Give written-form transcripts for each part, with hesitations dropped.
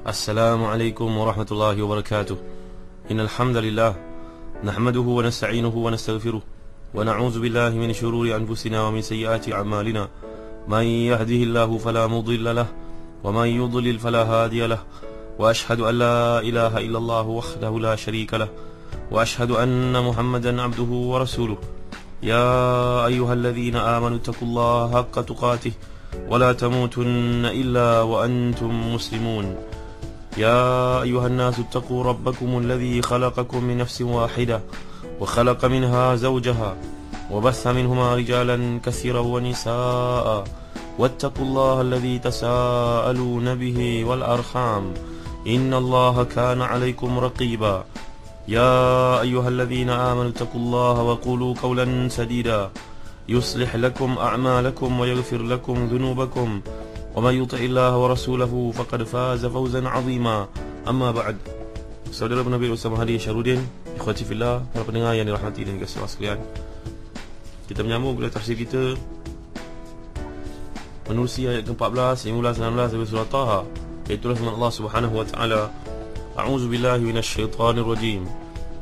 السلام عليكم ورحمة الله وبركاته. إن الحمد لله نحمده ونستعينه ونستغفره ونعوذ بالله من شرور أنفسنا ومن سيئات أعمالنا. من يهده الله فلا مضل له ومن يضلل فلا هادي له، وأشهد أن لا إله إلا الله وحده لا شريك له، وأشهد أن محمدا عبده ورسوله. يا أيها الذين آمنوا اتقوا الله حق تقاته ولا تموتن إلا وأنتم مسلمون. يا أيها الناس اتقوا ربكم الذي خلقكم من نفس واحدة وخلق منها زوجها وبث منهما رجالا كثيرا ونساء، واتقوا الله الذي تساءلون به والأرحام إن الله كان عليكم رقيبا. يا أيها الذين آمنوا اتقوا الله وقولوا قولا سديدا يصلح لكم أعمالكم ويغفر لكم ذنوبكم، ومن يطع الله ورسوله فقد فاز فوزا عظيما. Amma ba'd. Saudara Nabi Ustaz Mahdi Syarudin, ikhwati fillah, para pendengar yang dirahmati dan dikasihi Allah sekalian, kita menyambung kepada tafsir kita menerusi ayat ke-14, 15, 16 dari surah Taha, iaitu firman Allah Subhanahu wa taala, A'udzu billahi minasyaitonir rajim.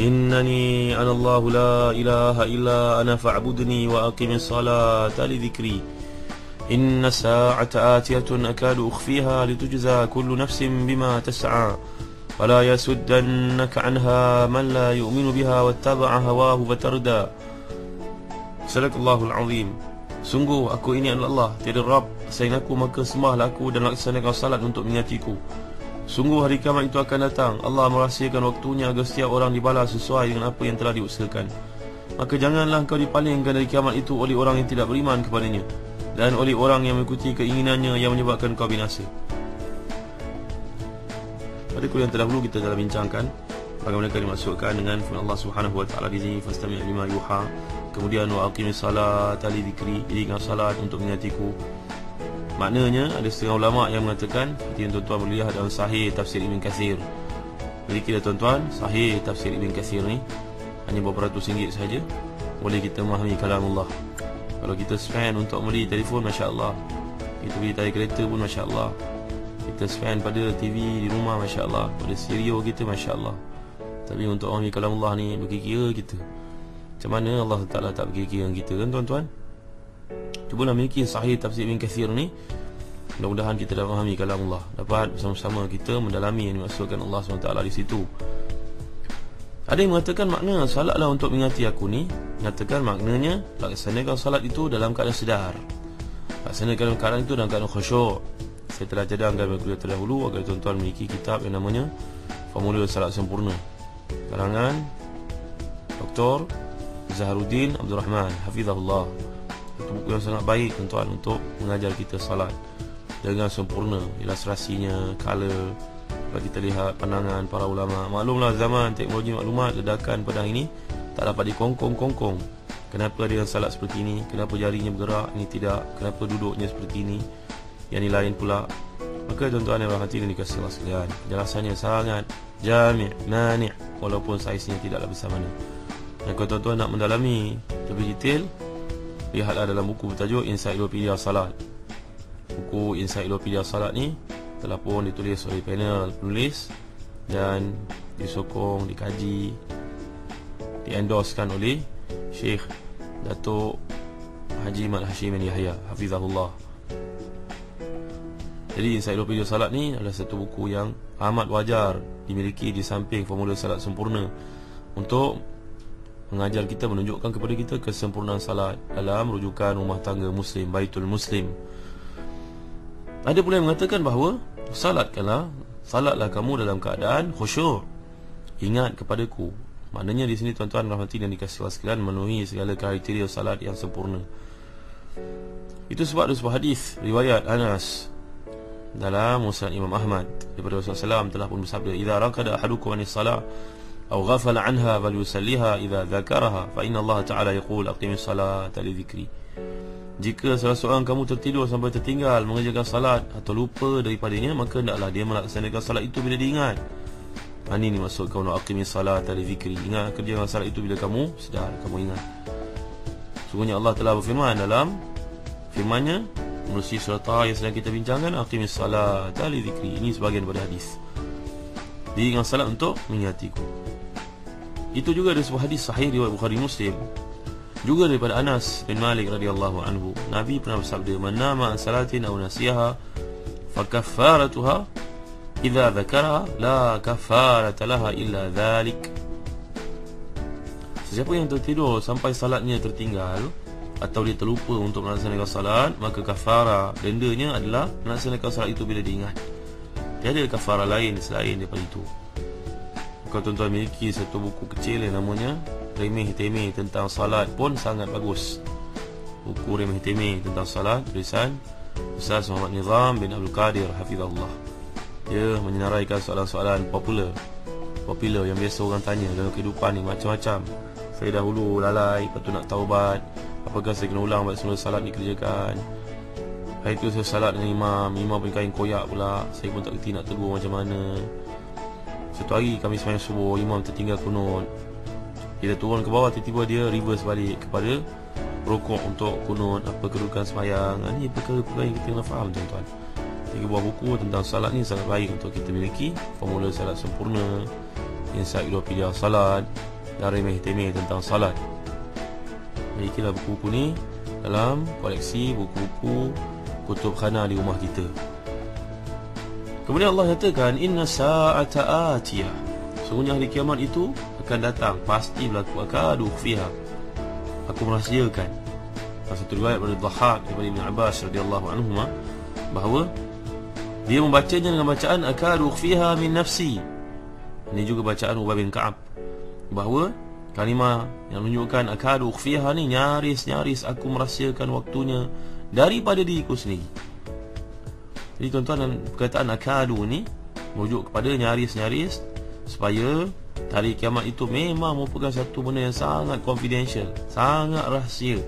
Innani anallahu la ilaha illa ana fa'budni wa aqimis salata li dzikri. إن الساعة آتية أكاد أخفيها لتجزى كل نفس بما تسعى ولا يسدنك عنها من لا يؤمن بها واتبع هواه فتردى. صدق الله العظيم. Sungguh aku ini adalah Allah, tiada Rabb selain aku, maka sembahlah aku dan laksanakan salat untuk mengingatiku. Sungguh hari kiamat itu akan datang. Allah merahsiakan waktunya agar setiap orang dibalas sesuai dengan apa yang telah diusahakan. Maka janganlah engkau dipalingkan dari kiamat itu oleh orang yang tidak beriman kepadanya dan oleh orang yang mengikuti keinginannya yang menyebabkan kau binasa. Pada kuliah terdahulu kita telah bincangkan bagaimana dimaksudkan dengan firman Allah Subhanahu wa taala di sini, fastami' lima yuha, kemudian wa aqimis salata li dzikri, dirikan salat untuk mengingatiku. Maknanya ada setengah ulama yang mengatakan seperti yang tuan-tuan boleh lihat dalam sahih tafsir Ibn Katsir. Jadi kita tuan-tuan, sahih tafsir Ibn Katsir ni hanya beberapa ratus ringgit saja boleh kita memahami kalamullah. Kalau kita spend untuk beli telefon, Masya Allah. Kita beli tayar kereta pun, Masya Allah. Kita spend pada TV di rumah, Masya Allah. Pada stereo kita, Masya Allah. Tapi untuk memahami kalamullah ni, berkira-kira kita. Macam mana Allah Ta'ala tak berkira-kira kita, kan tuan-tuan? Cubalah miliki sahih tafsir Ibn Katsir ni. Mudah-mudahan kita dapat memahami kalamullah, dapat bersama-sama kita mendalami yang dimaksudkan Allah SWT di situ. Ada yang mengatakan makna salatlah untuk mengingati aku ni, mengatakan maknanya laksanakan salat itu dalam keadaan sedar, laksanakan keadaan itu dalam keadaan khusyuk. Saya telah cadangkan pada kuliah terdahulu agar tuan-tuan memiliki kitab yang namanya Formula Salat Sempurna, karangan Dr. Zaharuddin Abdul Rahman Hafizahullah. Itu buku yang sangat baik tuan-tuan untuk mengajar kita salat dengan sempurna, ilustrasinya, color. Kalau kita lihat pandangan para ulama, maklumlah zaman teknologi maklumat ledakan pada hari ini tak dapat dikongkong-kongkong. Kenapa dia yang salat seperti ini, kenapa jarinya bergerak, ini tidak, kenapa duduknya seperti ini, yang ini lain pula. Maka tuan-tuan yang berhati dan dikasihi Allah sekalian, penjelasannya sangat jami', mani', walaupun saiznya tidaklah besar mana. Dan kalau tuan-tuan nak mendalami lebih detail, lihatlah dalam buku bertajuk Ensiklopedia Salat. Buku Ensiklopedia Salat ni telah pun ditulis oleh panel penulis dan disokong, dikaji, diendorsekan oleh Syekh Datuk Haji Mat Hashim Yahya Hafizahullah. Jadi Ensiklopedia Salat ni adalah satu buku yang amat wajar dimiliki di samping Formula Salat Sempurna untuk mengajar kita, menunjukkan kepada kita kesempurnaan salat dalam rujukan rumah tangga Muslim, Baitul Muslim. Ada pula yang mengatakan bahawa salatlah kamu dalam keadaan khusyuk, ingat kepadaku. Maknanya di sini tuan-tuan rahmati dan dikasihi Allah sekalian, memenuhi segala kriteria salat yang sempurna. Itu sebab ada sebuah hadis riwayat Anas dalam Musnad Imam Ahmad daripada Rasulullah SAW telah pun bersabda, "Idza raqada ahadukum anis salah aw ghafala anha falyusalliha idza dzakaraha fa inna Allah Ta'ala yaqul aqimis salata li dzikri." Jika salah seorang kamu tertidur sampai tertinggal mengerjakan salat atau lupa daripadanya, maka hendaklah dia melaksanakan salat itu bila diingat. Ini dimaksud kamu aqimis salata li dzikri. Ingat kerjakan salat itu bila kamu sedar, kamu ingat. Sungguhnya Allah telah berfirman dalam firman-Nya, menerusi surah yang sedang kita bincangkan, aqimis salata li dzikri. Ini sebahagian daripada hadis. Dirikan salat untuk mengingatiku. Itu juga ada sebuah hadis sahih riwayat Bukhari Muslim, juga daripada Anas bin Malik radhiyallahu anhu. Nabi pernah bersabda, "Man nama an salatin aw nasiyaha fa kaffaratuha idza dzakaraha la kaffarata laha illa dzalik." Sesiapa yang tertidur sampai salatnya tertinggal atau dia terlupa untuk melaksanakan salat, maka kafara dendanya adalah melaksanakan salat itu bila diingat. Tiada kafara lain selain daripada itu. Kalau tuan-tuan memiliki satu buku kecil yang namanya Remeh-Temeh tentang salat pun sangat bagus. Buku Remeh-Temeh tentang salat, tulisan Ustaz Muhammad Nizam bin Abdul Qadir hafizahullah. Dia menyenaraikan soalan-soalan popular yang biasa orang tanya dalam kehidupan ni, macam-macam. Saya dahulu lalai, lepas tu nak taubat, apakah saya kena ulang balik semula salat dikerjakan. Hari tu saya salat dengan imam punya kain koyak pula. Saya pun tak kerti nak tegur macam mana. Satu hari kami sembahyang subuh, imam tertinggal kunut. Kita turun ke bawah, tiba-tiba dia reverse balik kepada rukuk untuk kunut. Apa kedudukan sembahyang. Ini perkara-perkara yang kita kena faham, tuan-tuan. 3 buah buku tentang salat ni sangat baik untuk kita miliki. Formula salat sempurna, Encyclopedia Salat, dan Remeh-Temeh tentang salat. Milikilah buku-buku ni dalam koleksi buku-buku kutub khana di rumah kita. Kemudian Allah nyatakan, inna sa'ata atiyah, sungguhnya hari kiamat itu akan datang, pasti berlaku. Akadu fiha, aku merahsiakan. Satu riwayat daripada Dhahhak daripada Ibn Abbas radhiyallahu anhuma, bahawa dia membacanya dengan bacaan akadu fiha min nafsi. Ini juga bacaan Ubay bin Ka'ab, bahawa kalimah yang menunjukkan akadu fiha ni nyaris aku merahsiakan waktunya daripada diriku sendiri. Jadi tuan-tuan, perkataan akadu ni merujuk kepada nyaris, supaya hari kiamat itu memang merupakan satu benda yang sangat confidential, sangat rahsia.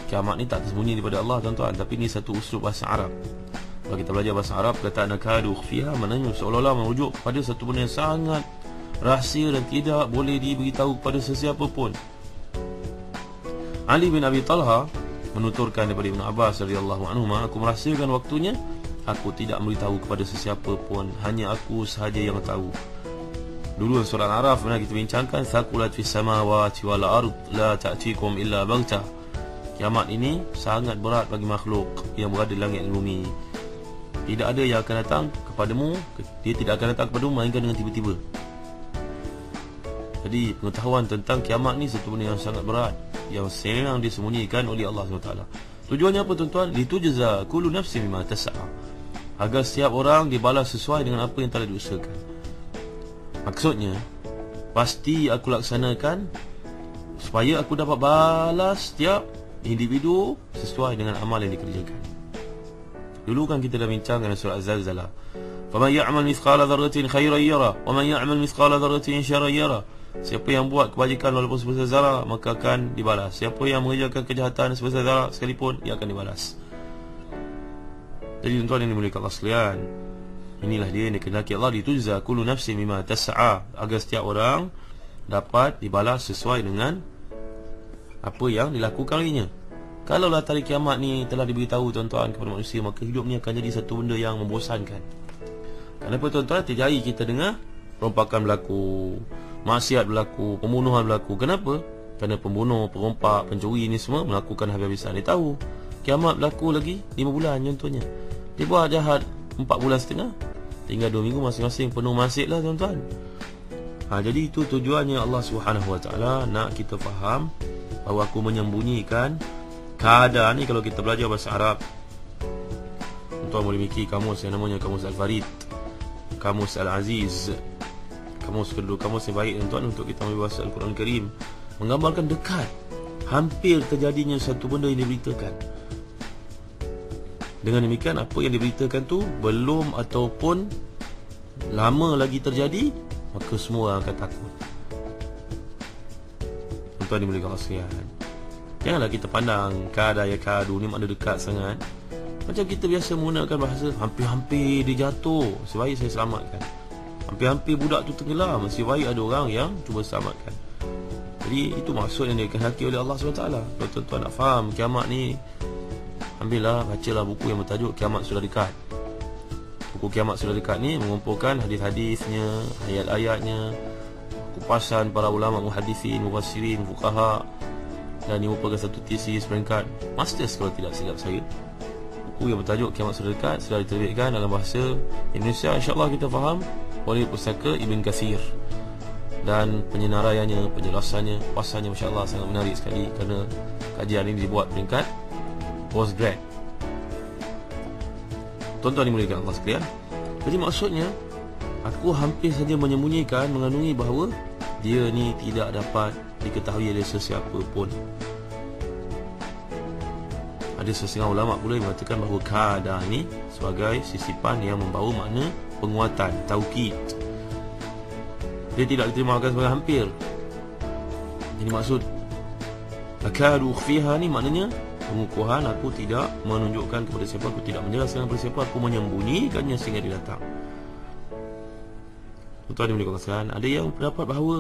Kiamat ni tak tersembunyi daripada Allah, tuan-tuan, tapi ni satu uslub bahasa Arab. Kalau kita belajar bahasa Arab, perkataan akadu fiha maknanya seolah-olah merujuk kepada satu benda yang sangat rahsia dan tidak boleh diberitahu kepada sesiapa pun. Ali bin Abi Talha menuturkan daripada Ibn Abbas radhiyallahu anhu, aku merahsiakan waktunya, aku tidak memberitahu kepada sesiapa pun, hanya aku sahaja yang tahu. Dulu surah Al-A'raf pernah kita bincangkan, thaqulat fis samawati wal ard la ta'tikum illa baghtah. Kiamat ini sangat berat bagi makhluk yang berada di langit dan bumi. Tidak ada yang akan datang kepadamu, dia tidak akan datang kepadamu melainkan dengan tiba-tiba. Jadi pengetahuan tentang kiamat ni satu benda yang sangat berat, yang senang disembunyikan oleh Allah SWT. Tujuannya apa, tuan-tuan? Litujza kullu nafsin bima tas'a, agar setiap orang dibalas sesuai dengan apa yang telah diusahakan. Maksudnya, pasti aku laksanakan supaya aku dapat balas setiap individu sesuai dengan amal yang dikerjakan. Dulu kan kita dah bincang dengan surah Az-Zalzalah, faman ya'mal mithqala dzarratin khairan yara wa man ya'mal mithqala dzarratin syarran yara. Siapa yang buat kebajikan walaupun sebesar zarah, maka akan dibalas. Siapa yang mengerjakan kejahatan sebesar zarah sekalipun, ia akan dibalas. Jadi tuan-tuan yang dimuliakan Allah sekalian, inilah dia yang dikehendaki Allah, ditujza kullu nafsin bima tas'a, agar setiap orang dapat dibalas sesuai dengan apa yang dilakukan olehnya. Kalaulah hari kiamat ni telah diberitahu, tuan-tuan, kepada manusia, maka hidup ni akan jadi satu benda yang membosankan. Kenapa, tuan-tuan? Tiap hari kita dengar rompakan berlaku, maksiat berlaku, pembunuhan berlaku. Kenapa? Kerana pembunuh, perompak, pencuri ni semua melakukan habis-habisan. Dia tahu kiamat berlaku lagi 5 bulan contohnya. Dia buat jahat 4 bulan setengah, tinggal 2 minggu masing-masing penuh maksiat lah, tuan-tuan. Jadi itu tujuannya Allah SWT nak kita faham bahawa aku menyembunyikan keadaan ni. Kalau kita belajar bahasa Arab, tuan boleh mikir kamus yang namanya kamus Al-Farid, kamus Al-Aziz, kamus kedua, kamus yang baik, tuan, untuk kita membahas Al-Quran Karim, menggambarkan dekat, hampir terjadinya satu benda yang diberitakan. Dengan demikian, apa yang diberitakan tu belum ataupun lama lagi terjadi, maka semua orang akan takut. Tuan dimuliakan Allah sekalian, janganlah kita pandang kada ya kadu ni makna dekat sangat. Macam kita biasa menggunakan bahasa, hampir-hampir dia jatuh, sebaik saya selamatkan. Hampir-hampir budak tu tenggelam, masih baik ada orang yang cuba selamatkan. Jadi itu maksud yang dikehendaki oleh Allah SWT. Kalau tuan-tuan nak faham kiamat ni ambillah, bacalah buku yang bertajuk Kiamat Sudah Dekat. Buku Kiamat Sudah Dekat ni mengumpulkan hadis-hadisnya, ayat-ayatnya, kupasan para ulama muhaddisin, mufassirin, fuqaha, dan ini merupakan satu tesis peringkat masters kalau tidak silap saya. Buku yang bertajuk Kiamat Sudah Dekat sudah diterbitkan dalam bahasa Indonesia, insya-Allah kita faham, oleh Pustaka Ibn Katsir. Dan penyenaraiannya, penjelasannya, kupasannya masya-Allah sangat menarik sekali, kerana kajian ini dibuat peringkat postgrad. Tuan-tuan dimuliakan Allah sekalian, jadi maksudnya aku hampir saja menyembunyikan, mengandungi bahawa dia ni tidak dapat diketahui oleh sesiapa pun. Ada sesetengah ulama pula yang mengatakan bahawa kada ni sebagai sisipan yang membawa makna penguatan, taukid. Dia tidak diterjemahkan sebagai hampir. Jadi maksud akadu ukhfiha ni maknanya pengukuhan, aku tidak menunjukkan kepada siapa, aku tidak menjelaskan kepada siapa, aku menyembunyikannya sehingga dia datang. Tuan-tuan dimuliakan sekalian, ada yang berpendapat bahawa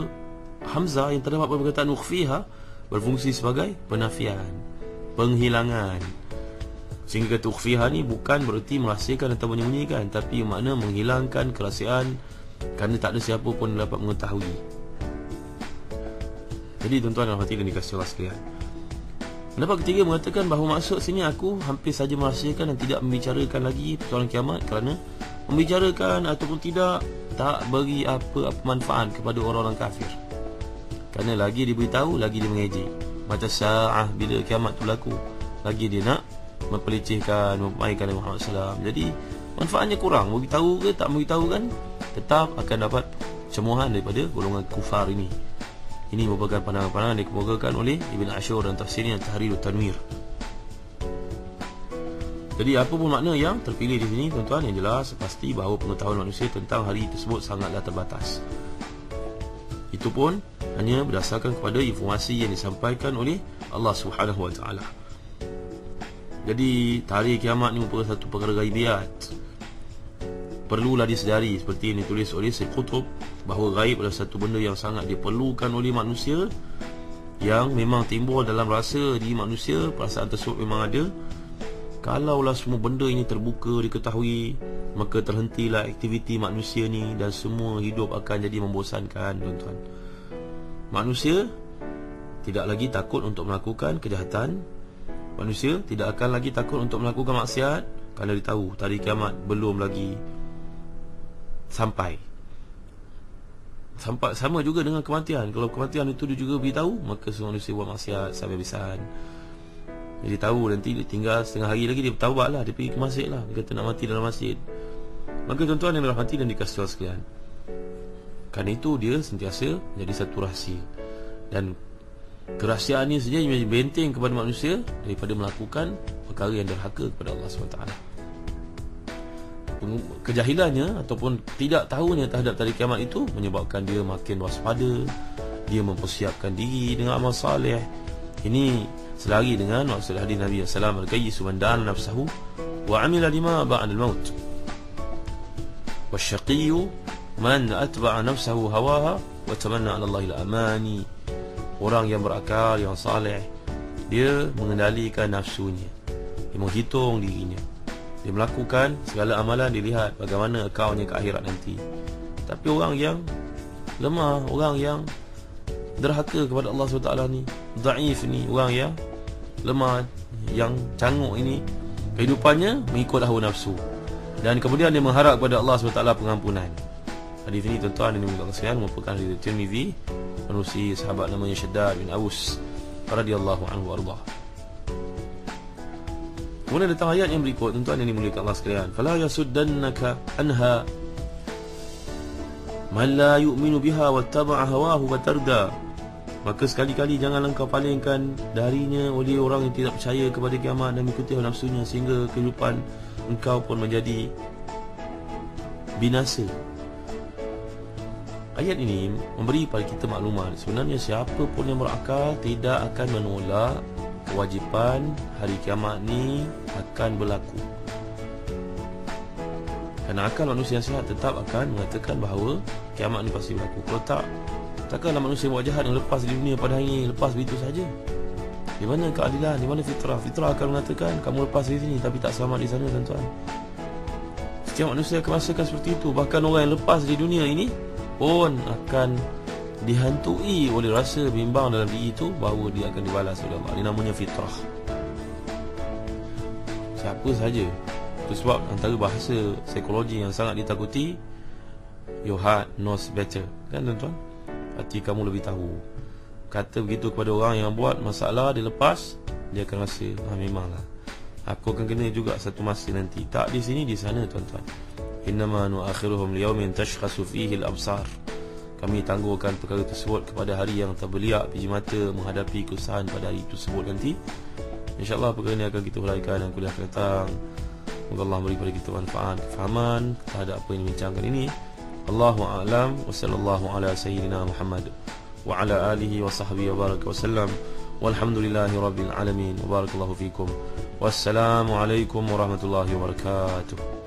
hamzah yang terdapat pada perkataan ukhfiha berfungsi sebagai penafian, penghilangan. Sehingga kata ukhfiha ni bukan bererti merahsiakan atau menyembunyikan, tapi makna menghilangkan kerahsiaan kerana tak ada siapa pun dapat mengetahui. Jadi tuan-tuan dan hadirin dikasihi Allah sekalian, pendapat ketiga mengatakan bahawa maksud sini aku hampir saja merahsiakan dan tidak membicarakan lagi persoalan kiamat, kerana membicarakan ataupun tidak tak beri apa-apa manfaat kepada orang-orang kafir. Kerana lagi dia beritahu, lagi dia mengejek. Mata sa'ah, bila kiamat tu berlaku, lagi dia nak mempelecehkan, memainkan Nabi Muhammad SAW. Jadi manfaatnya kurang. Beritahu ke tak beritahu kan, tetap akan dapat cemohan daripada golongan kufar ini. Ini merupakan pandangan-pandangan yang dikemukakan oleh Ibn Ashur dan tafsirnya Tahrirut Tanwir. Jadi apa pun makna yang terpilih di sini, tuan-tuan, yang jelas pasti bahawa pengetahuan manusia tentang hari tersebut sangatlah terbatas. Itu pun hanya berdasarkan kepada informasi yang disampaikan oleh Allah Subhanahu Wa Taala. Jadi tarikh kiamat ini merupakan satu perkara ghaibiyat. Perlulah disedari, seperti yang ditulis oleh Syekh Qutb, bahawa ghaib adalah satu benda yang sangat diperlukan oleh manusia, yang memang timbul dalam rasa di manusia. Perasaan tersebut memang ada. Kalaulah semua benda ini terbuka, diketahui, maka terhentilah aktiviti manusia ni dan semua hidup akan jadi membosankan, tuan-tuan. Manusia tidak lagi takut untuk melakukan kejahatan. Manusia tidak akan lagi takut untuk melakukan maksiat, kerana dia tahu tarikh kiamat belum lagi sampai. Sama juga dengan kematian. Kalau kematian itu dia juga beritahu, maka semua manusia buat maksiat sampai habisan. Jadi tahu nanti dia tinggal setengah hari lagi, dia bertaubat lah, dia pergi ke masjid lah, dia kata nak mati dalam masjid. Maka tuan-tuan yang dirahmati dan dikasihi Allah sekalian, kerana itu dia sentiasa menjadi satu rahsia, dan kerahsiaan ini saja menjadi benteng kepada manusia daripada melakukan perkara yang derhaka kepada Allah SWT. Kejahilannya ataupun tidak tahunya terhadap tarikh kiamat itu menyebabkan dia makin waspada, dia mempersiapkan diri dengan amal saleh. Ini selari dengan maksud hadis Nabi sallallahu alaihi wasallam, al-kayyisu man dana nafsahu wa amila lima ba'da al-maut, wasyaqiyyu man atba'a nafsahu hawaha wa tamanna 'ala Allah al-amani. Orang yang berakal, yang saleh, dia mengendalikan nafsunya, dia menghitung dirinya, dia melakukan segala amalan, dilihat bagaimana akaunnya ke akhirat nanti. Tapi orang yang lemah, orang yang derhaka kepada Allah SWT ni, dhaif ni, orang yang lemah, yang canguk ini, kehidupannya mengikut hawa nafsu, dan kemudian dia mengharap kepada Allah SWT pengampunan. Hadis ini tuan-tuan yang dimuliakan sekalian merupakan hadis Tirmizi, menerusi sahabat namanya Shaddad bin Aus radhiyallahu anhu warḍah. Kemudian datang ayat yang berikut, tuan-tuan yang dimuliakan Allah sekalian, fala yasuddannaka anha man la yu'minu biha wattaba'a hawahu fatarda. Maka sekali-kali janganlah engkau palingkan darinya oleh orang yang tidak percaya kepada kiamat dan mengikuti hawa nafsunya, sehingga kehidupan engkau pun menjadi binasa. Ayat ini memberi pada kita maklumat, sebenarnya siapa pun yang berakal tidak akan menolak kewajipan hari kiamat ni akan berlaku. Kerana akal manusia yang sihat tetap akan mengatakan bahawa kiamat ni pasti berlaku. Kalau tak, takkanlah manusia buat jahat yang lepas di dunia pada hari ini, lepas begitu saja. Di mana keadilan? Di mana fitrah? Fitrah akan mengatakan kamu lepas dari sini tapi tak selamat di sana, tuan-tuan. Setiap manusia akan merasakan seperti itu. Bahkan orang yang lepas di dunia ini pun akan dihantui oleh rasa bimbang dalam diri itu bahawa dia akan dibalas oleh Allah. Ini namanya fitrah. Siapa saja. Itu sebab antara bahasa psikologi yang sangat ditakuti, your heart knows better, kan tuan-tuan? Hati kamu lebih tahu. Kata begitu kepada orang yang buat masalah, dia lepas, dia akan rasa memanglah aku akan kena juga satu masa nanti. Tak di sini, di sana, tuan-tuan. Innama nu'akhiruhum liyawmin tashkhasu fihi al-absar. Kami tangguhkan perkara tersebut kepada hari yang terbeliak biji mata menghadapi kesusahan pada hari tersebut nanti. InsyaAllah perkara ini akan kita huraikan dan kuliah akan datang. Semoga Allah beri kepada kita manfaat, kefahaman terhadap apa yang dibincangkan ini. Allahu a'lam wa sallallahu ala sayyidina Muhammad wa ala alihi wa sahbihi wa baraka wa sallam. Walhamdulillahi rabbil alamin. Wa barakallahu fikum. Wassalamu alaikum warahmatullahi wabarakatuh.